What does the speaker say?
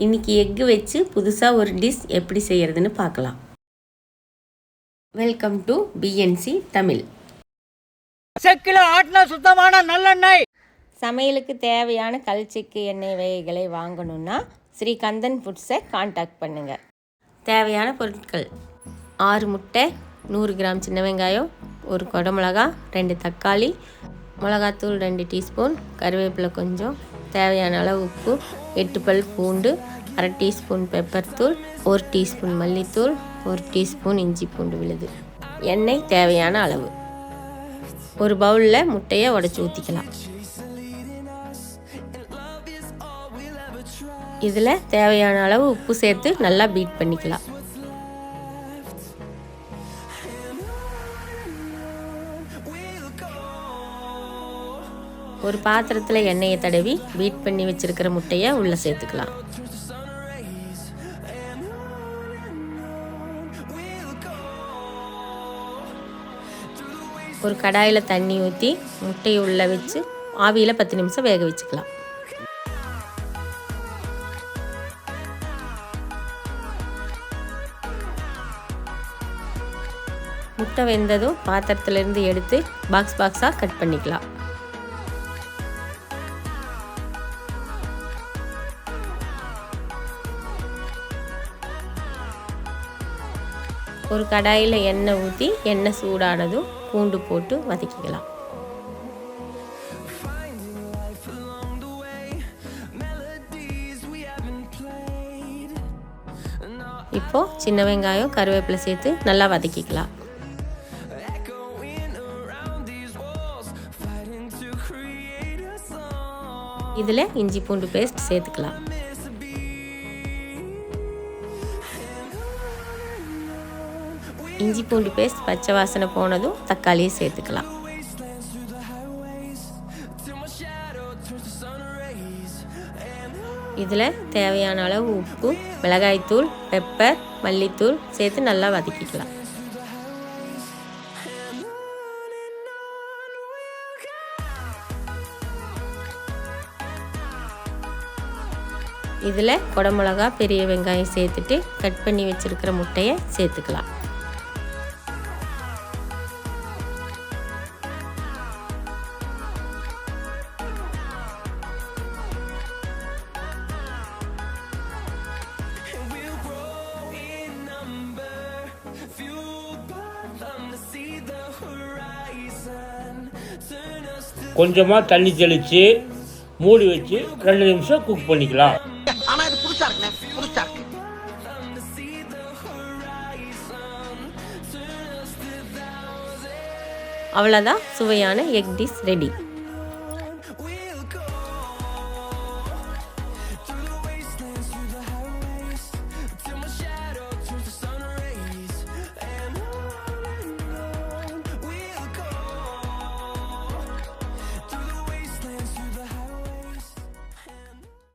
இன்றைக்கி எக்கு வச்சு புதுசாக ஒரு டிஷ் எப்படி செய்கிறதுன்னு பார்க்கலாம். Welcome to BNC Tamil. செக்கில் ஆட்டின சுத்தமான நல்லெண்ணெய். சமையலுக்கு தேவையான கல்ச்செக்கு எண்ணெய் வகைகளை வாங்கணுன்னா ஸ்ரீகந்தன் ஃபுட்ஸை காண்டாக்ட் பண்ணுங்கள். தேவையான பொருட்கள்: 6 முட்டை, 100 கிராம் சின்ன வெங்காயம், 1 குடமிளகா, 2 தக்காளி, மிளகாத்தூள் 2 டீஸ்பூன், கருவேப்பிலை கொஞ்சம், தேவையான அளவு உப்பு, 8 பல் பூண்டு, 1/2 டீஸ்பூன் பெப்பர் தூள், 1 டீஸ்பூன் மல்லித்தூள், 1 டீஸ்பூன் இஞ்சி பூண்டு விழுது, எண்ணெய் தேவையான அளவு. ஒரு பவுலில் முட்டையை உடைச்சி ஊற்றிக்கலாம். இதில் தேவையான அளவு உப்பு சேர்த்து நல்லா பீட் பண்ணிக்கலாம். ஒரு பாத்திரத்தில் எண்ணெயை தடவி பீட் பண்ணி வச்சுருக்கிற முட்டையை உள்ளே சேர்த்துக்கலாம். ஒரு கடாயில் தண்ணி ஊற்றி முட்டையை உள்ளே வச்சு ஆவியில் 10 நிமிஷம் வேக வச்சுக்கலாம். முட்டை வெந்ததும் பாத்திரத்திலேருந்து எடுத்து பாக்ஸாக கட் பண்ணிக்கலாம். ஒரு கடாயில் எண்ணெய் ஊற்றி எண்ணெய் சூடானதும் பூண்டு போட்டு வதக்கிக்கலாம். இப்போது சின்ன வெங்காயம் கருவேப்பிலை சேர்த்து நல்லா வதக்கிக்கலாம். இதில் இஞ்சி பூண்டு பேஸ்ட் சேர்த்துக்கலாம். இஞ்சி பூண்டு பேஸ்ட் பச்சை வாசனை போனதும் தக்காளியை சேர்த்துக்கலாம். இதில் தேவையான அளவு உப்பு, மிளகாய்த்தூள், பெப்பர், மல்லித்தூள் சேர்த்து நல்லா வதக்கிக்கலாம். இதில் குடமிளகா, பெரிய வெங்காயம் சேர்த்துட்டு கட் பண்ணி வச்சுருக்கிற முட்டையை சேர்த்துக்கலாம். கொஞ்சமாக தண்ணி தெளித்து மூடி வச்சு 2 நிமிஷம் குக் பண்ணிக்கலாம். அவ்வளோதான், சுவையான எக் டிஷ் ரெடி.